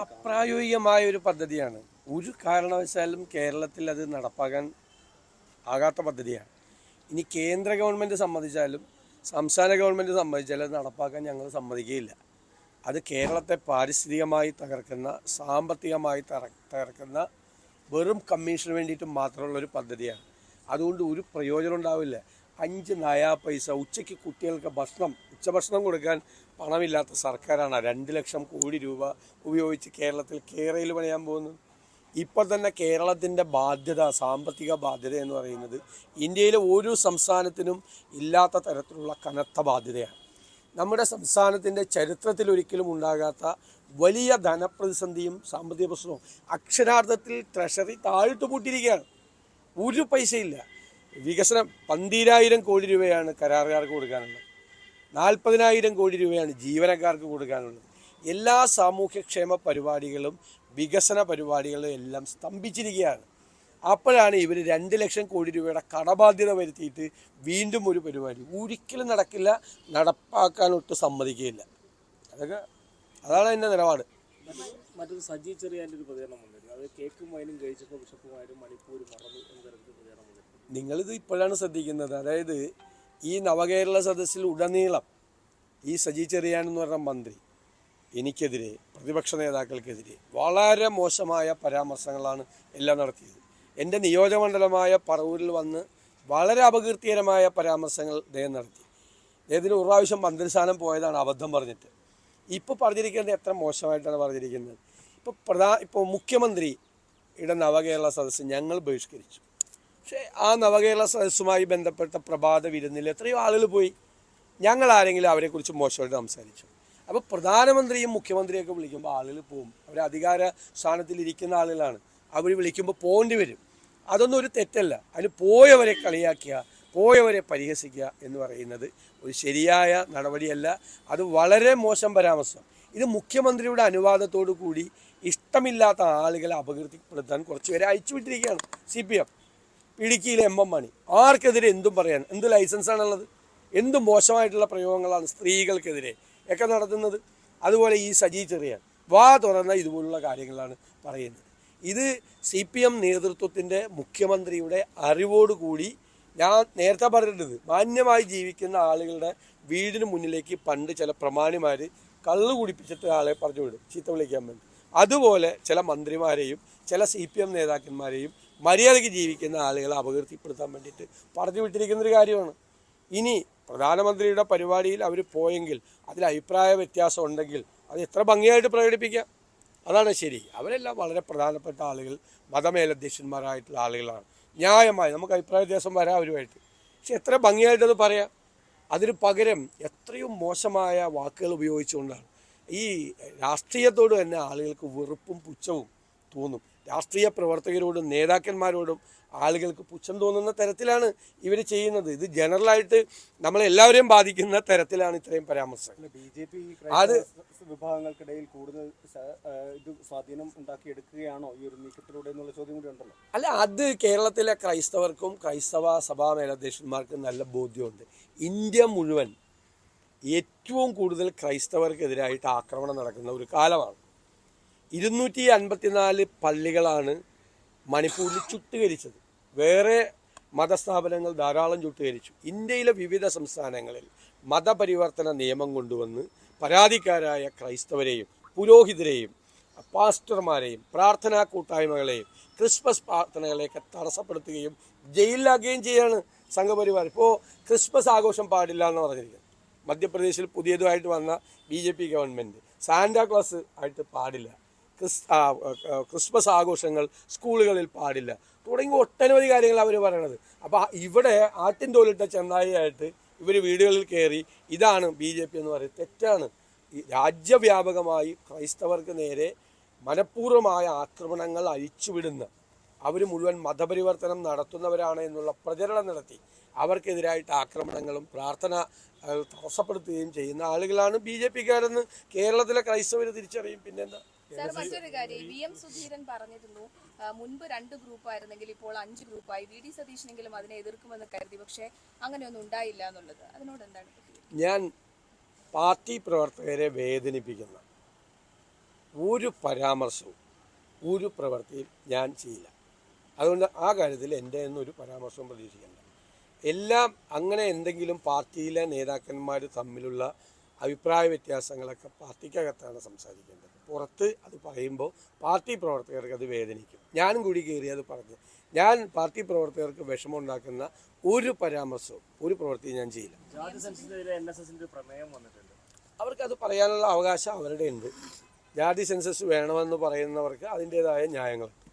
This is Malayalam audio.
അപ്രായോഗികമായ ഒരു പദ്ധതിയാണ്. ഒരു കാരണവശാലും കേരളത്തിൽ അത് നടപ്പാക്കാൻ ആകാത്ത പദ്ധതിയാണ്. ഇനി കേന്ദ്ര ഗവൺമെൻറ് സമ്മതിച്ചാലും സംസ്ഥാന ഗവൺമെൻറ് സമ്മതിച്ചാലും അത് നടപ്പാക്കാൻ ഞങ്ങൾ സമ്മതിക്കുകയില്ല. അത് കേരളത്തെ പാരിസ്ഥിതികമായി തകർക്കുന്ന, സാമ്പത്തികമായി തകർക്കുന്ന വെറും കമ്മീഷന് വേണ്ടിയിട്ട് മാത്രമുള്ളൊരു പദ്ധതിയാണ്. അതുകൊണ്ട് ഒരു പ്രയോജനം ഉണ്ടാവില്ല. 5 നയാ പൈസ ഉച്ചയ്ക്ക് കുട്ടികൾക്ക് ഉച്ചഭക്ഷണം കൊടുക്കാൻ പണമില്ലാത്ത സർക്കാരാണ് 2 ലക്ഷം കോടി രൂപ ഉപയോഗിച്ച് കേരളത്തിൽ കേരയിൽ പണിയാൻ പോകുന്നത്. ഇപ്പോൾ തന്നെ കേരളത്തിൻ്റെ ബാധ്യത, സാമ്പത്തിക ബാധ്യത എന്ന് പറയുന്നത് ഇന്ത്യയിലെ ഒരു സംസ്ഥാനത്തിനും ഇല്ലാത്ത തരത്തിലുള്ള കനത്ത ബാധ്യതയാണ്. നമ്മുടെ സംസ്ഥാനത്തിൻ്റെ ചരിത്രത്തിൽ ഒരിക്കലും ഉണ്ടാകാത്ത വലിയ ധനപ്രതിസന്ധിയും സാമ്പത്തിക പ്രശ്നവും. അക്ഷരാർത്ഥത്തിൽ ട്രഷറി താഴ്ത്തു പൂട്ടിയിരിക്കുകയാണ്. ഒരു പൈസയില്ല. വികസനം 12,000 കോടി രൂപയാണ് കരാറുകാർക്ക് കൊടുക്കാനുള്ളത്, 40,000 കോടി രൂപയാണ് ജീവനക്കാർക്ക് കൊടുക്കാനുള്ളത്. എല്ലാ സാമൂഹ്യക്ഷേമ പരിപാടികളും വികസന പരിപാടികളും എല്ലാം സ്തംഭിച്ചിരിക്കുകയാണ്. അപ്പോഴാണ് ഇവർ 2 ലക്ഷം കോടി രൂപയുടെ കടബാധ്യത വരുത്തിയിട്ട് വീണ്ടും ഒരു പരിപാടി. ഒരിക്കലും നടക്കില്ല, നടപ്പാക്കാനൊട്ട് സമ്മതിക്കുകയില്ല. അതാണ് എൻ്റെ നിലപാട്. മറ്റൊരു സജി ചെറിയാൻ്റെ ഒരു പ്രതികരണം വന്നിരുന്നു. അത് കേക്കും വൈനും കഴിച്ചപ്പോൾ ബിഷപ്പുമാരും മണിപ്പൂർ മറന്നു എന്ന തരത്തിൽ പ്രതികരണം വന്നിരുന്നു. നിങ്ങളിത് ഇപ്പോഴാണ് ശ്രദ്ധിക്കുന്നത്. അതായത് ഈ നവകേരള സദസ്സിൽ ഉടനീളം ഈ സജി ചെറിയാൻ എന്ന് പറഞ്ഞ മന്ത്രി എനിക്കെതിരെ, പ്രതിപക്ഷ നേതാക്കൾക്കെതിരെ വളരെ മോശമായ പരാമർശങ്ങളാണ് എല്ലാം നടത്തിയത്. എൻ്റെ നിയോജകമണ്ഡലമായ പറവൂരിൽ വന്ന് വളരെ അപകീർത്തികരമായ പരാമർശങ്ങൾ അദ്ദേഹം നടത്തി. അദ്ദേഹത്തിന് ഒരു പ്രാവശ്യം മന്ത്രിസ്ഥാനം പോയതാണ് അബദ്ധം പറഞ്ഞിട്ട്. ഇപ്പോൾ പറഞ്ഞിരിക്കുന്നത് എത്ര മോശമായിട്ടാണ് പറഞ്ഞിരിക്കുന്നത്. ഇപ്പോൾ മുഖ്യമന്ത്രിയുടെ നവകേരള സദസ്സ് ഞങ്ങൾ ബഹിഷ്കരിച്ചു. പക്ഷേ ആ നവകേരള സദസ്സുമായി ബന്ധപ്പെട്ട പ്രഭാത വിരുന്നിൽ എത്രയോ ആളുകൾ പോയി. ഞങ്ങൾ ആരെങ്കിലും അവരെക്കുറിച്ച് മോശമായിട്ട് സംസാരിച്ചു? അപ്പോൾ പ്രധാനമന്ത്രിയും മുഖ്യമന്ത്രിയൊക്കെ വിളിക്കുമ്പോൾ ആളുകൾ പോകും. അവർ അധികാര സ്ഥാനത്തിലിരിക്കുന്ന ആളുകളാണ്. അവർ വിളിക്കുമ്പോൾ പോകേണ്ടി വരും. അതൊന്നും ഒരു തെറ്റല്ല. അതിന് പോയവരെ കളിയാക്കുക, പോയവരെ പരിഹസിക്കുക എന്ന് പറയുന്നത് ഒരു ശരിയായ നടപടിയല്ല. അത് വളരെ മോശം പരാമർശം. ഇത് മുഖ്യമന്ത്രിയുടെ അനുവാദത്തോടു കൂടി ഇഷ്ടമില്ലാത്ത ആളുകളെ അപകീർത്തിപ്പെടുത്താൻ കുറച്ചുപേരെ അയച്ചുവിട്ടിരിക്കുകയാണ് CPM. ഇടുക്കിയിലെ MM മണി. ആർക്കെതിരെ എന്തും പറയാൻ എന്ത് ലൈസൻസാണുള്ളത്? എന്ത് മോശമായിട്ടുള്ള പ്രയോഗങ്ങളാണ് സ്ത്രീകൾക്കെതിരെ ഒക്കെ നടത്തുന്നത്. അതുപോലെ ഈ സജി ചെറിയാൻ വാ തുറന്ന ഇതുപോലുള്ള കാര്യങ്ങളാണ് പറയുന്നത്. ഇത് CPM നേതൃത്വത്തിൻ്റെ, മുഖ്യമന്ത്രിയുടെ അറിവോടുകൂടി, ഞാൻ നേരത്തെ പറഞ്ഞിട്ടുണ്ട്, മാന്യമായി ജീവിക്കുന്ന ആളുകളുടെ വീടിന് മുന്നിലേക്ക് പണ്ട് ചില പ്രമാണിമാർ കള്ളു കുടിപ്പിച്ചിട്ട് ആളെ പറഞ്ഞു വിടും ചീത്ത വിളിക്കാൻ വേണ്ടി. അതുപോലെ ചില മന്ത്രിമാരെയും ചില CPM നേതാക്കന്മാരെയും മര്യാദയ്ക്ക് ജീവിക്കുന്ന ആളുകളെ അപകീർത്തിപ്പെടുത്താൻ വേണ്ടിയിട്ട് പറഞ്ഞു വിട്ടിരിക്കുന്നൊരു കാര്യമാണ്. ഇനി പ്രധാനമന്ത്രിയുടെ പരിപാടിയിൽ അവർ പോയെങ്കിൽ അതിൽ അഭിപ്രായ വ്യത്യാസം ഉണ്ടെങ്കിൽ അത് എത്ര ഭംഗിയായിട്ട് പ്രകടിപ്പിക്കാം. അതാണ് ശരി. അവരെല്ലാം വളരെ പ്രധാനപ്പെട്ട ആളുകൾ, മതമേലധ്യക്ഷന്മാരായിട്ടുള്ള ആളുകളാണ്. ന്യായമായി നമുക്ക് അഭിപ്രായ വ്യത്യാസം വരാം അവരുമായിട്ട്. പക്ഷെ എത്ര ഭംഗിയായിട്ടത് പറയാം. അതിന് പകരം എത്രയും മോശമായ വാക്കുകൾ ഉപയോഗിച്ചുകൊണ്ടാണ്. ഈ രാഷ്ട്രീയത്തോട് തന്നെ ആളുകൾക്ക് വെറുപ്പും പുച്ഛവും തോന്നും. രാഷ്ട്രീയ പ്രവർത്തകരോടും നേതാക്കന്മാരോടും ആളുകൾക്ക് പുച്ഛം തോന്നുന്ന തരത്തിലാണ് ഇവർ ചെയ്യുന്നത്. ഇത് ജനറലായിട്ട് നമ്മളെല്ലാവരെയും ബാധിക്കുന്ന തരത്തിലാണ് ഇത്രയും പരാമർശം. BJP അത് വിഭാഗങ്ങൾക്കിടയിൽ കൂടുതൽ ഇത് സ്വാധീനം ഉണ്ടാക്കിയെടുക്കുകയാണോ ഈ ഒരു നീക്കത്തിലൂടെ എന്നുള്ള ചോദ്യം കൂടി ഉണ്ടല്ലോ. അല്ല, അത് കേരളത്തിലെ ക്രൈസ്തവർക്കും ക്രൈസ്തവ സഭാ മേലധ്യക്ഷന്മാർക്കും നല്ല ബോധ്യമുണ്ട്. ഇന്ത്യ മുഴുവൻ ഏറ്റവും കൂടുതൽ ക്രൈസ്തവർക്കെതിരായിട്ട് ആക്രമണം നടക്കുന്ന ഒരു കാലമാണ്. 254 പള്ളികളാണ് മണിപ്പൂരിൽ ചുട്ടുകരിച്ചത്. വേറെ മതസ്ഥാപനങ്ങൾ ധാരാളം ചുട്ടുകരിച്ചു. ഇന്ത്യയിലെ വിവിധ സംസ്ഥാനങ്ങളിൽ മതപരിവർത്തന നിയമം കൊണ്ടുവന്ന് പരാതിക്കാരായ ക്രൈസ്തവരെയും പുരോഹിതരെയും പാസ്റ്റർമാരെയും പ്രാർത്ഥനാ കൂട്ടായ്മകളെയും ക്രിസ്മസ് പ്രാർത്ഥനകളെയൊക്കെ തടസ്സപ്പെടുത്തുകയും ജയിലിലാക്കുകയും ചെയ്യാണ് സംഘപരിവാർ. ഇപ്പോൾ ക്രിസ്മസ് ആഘോഷം പാടില്ല എന്ന് പറഞ്ഞിരിക്കുന്നത്. മധ്യപ്രദേശിൽ പുതിയതുമായിട്ട് വന്ന BJP ഗവൺമെൻറ് സാന്റാക്ലോസ് ആയിട്ട് പാടില്ല, ക്രിസ്മസ് ആഘോഷങ്ങൾ സ്കൂളുകളിൽ പാടില്ല തുടങ്ങി ഒട്ടനവധി കാര്യങ്ങൾ അവർ പറയണത്. അപ്പോൾ ഇവിടെ ആട്ടിൻ തോലിട്ട ചെന്നായിയായിട്ട് ഇവർ വീടുകളിൽ കയറി ഇതാണ് BJP എന്ന് പറയുന്നത്. തെറ്റാണ്. രാജ്യവ്യാപകമായി ക്രൈസ്തവർക്ക് നേരെ മനഃപൂർവ്വമായ ആക്രമണങ്ങൾ അഴിച്ചുവിടുന്ന, അവർ മുഴുവൻ മതപരിവർത്തനം നടത്തുന്നവരാണ് എന്നുള്ള പ്രചരണം നടത്തി അവർക്കെതിരായിട്ട് ആക്രമണങ്ങളും പ്രാർത്ഥന തടസ്സപ്പെടുത്തുകയും ചെയ്യുന്ന ആളുകളാണ് BJPക്കാരെന്ന് കേരളത്തിലെ ക്രൈസ്തവർ തിരിച്ചറിയും. പിന്നെന്താ? മറ്റൊരു കാര്യം, VM സുധീരൻ പറഞ്ഞിരുന്നു മുൻപ് 2 ഗ്രൂപ്പായിരുന്നെങ്കിൽ ഇപ്പോൾ 5 ഗ്രൂപ്പായി. VD സതീശനെങ്കിലും അതിനെ എതിർക്കുമെന്ന് കരുതി, പക്ഷേ അങ്ങനെയൊന്നും ഉണ്ടായില്ല എന്നുള്ളത്, അതിനോട് എന്താണ്? ഞാൻ പാർട്ടി പ്രവർത്തകരെ വേദനിപ്പിക്കുന്ന ഒരു പരാമർശവും ഒരു പ്രവൃത്തിയും ഞാൻ ചെയ്യില്ല. അതുകൊണ്ട് ആ കാര്യത്തിൽ എൻ്റെ ഒരു പരാമർശവും പ്രതീക്ഷിക്കേണ്ട. എല്ലാം അങ്ങനെ എന്തെങ്കിലും പാർട്ടിയിലെ നേതാക്കന്മാർ തമ്മിലുള്ള അഭിപ്രായ വ്യത്യാസങ്ങളൊക്കെ പാർട്ടിക്കകത്താണ് സംസാരിക്കേണ്ടത്. പുറത്ത് അത് പറയുമ്പോൾ പാർട്ടി പ്രവർത്തകർക്ക് അത് വേദനിക്കും. ഞാനും കൂടി കയറി അത് പറഞ്ഞ് ഞാൻ പാർട്ടി പ്രവർത്തകർക്ക് വിഷമമുണ്ടാക്കുന്ന ഒരു പരാമർശവും ഒരു പ്രവൃത്തിയും ഞാൻ ചെയ്യില്ല. ജാതി സെൻസസിനെതിരെ NSSന്റെ പ്രമേയം വന്നിട്ടുണ്ട്. അവർക്കത് പറയാനുള്ള അവകാശം അവരുടെ ഉണ്ട്. ജാതി സെൻസസ് വേണമെന്ന് പറയുന്നവർക്ക് അതിൻ്റേതായ ന്യായങ്ങളുണ്ട്.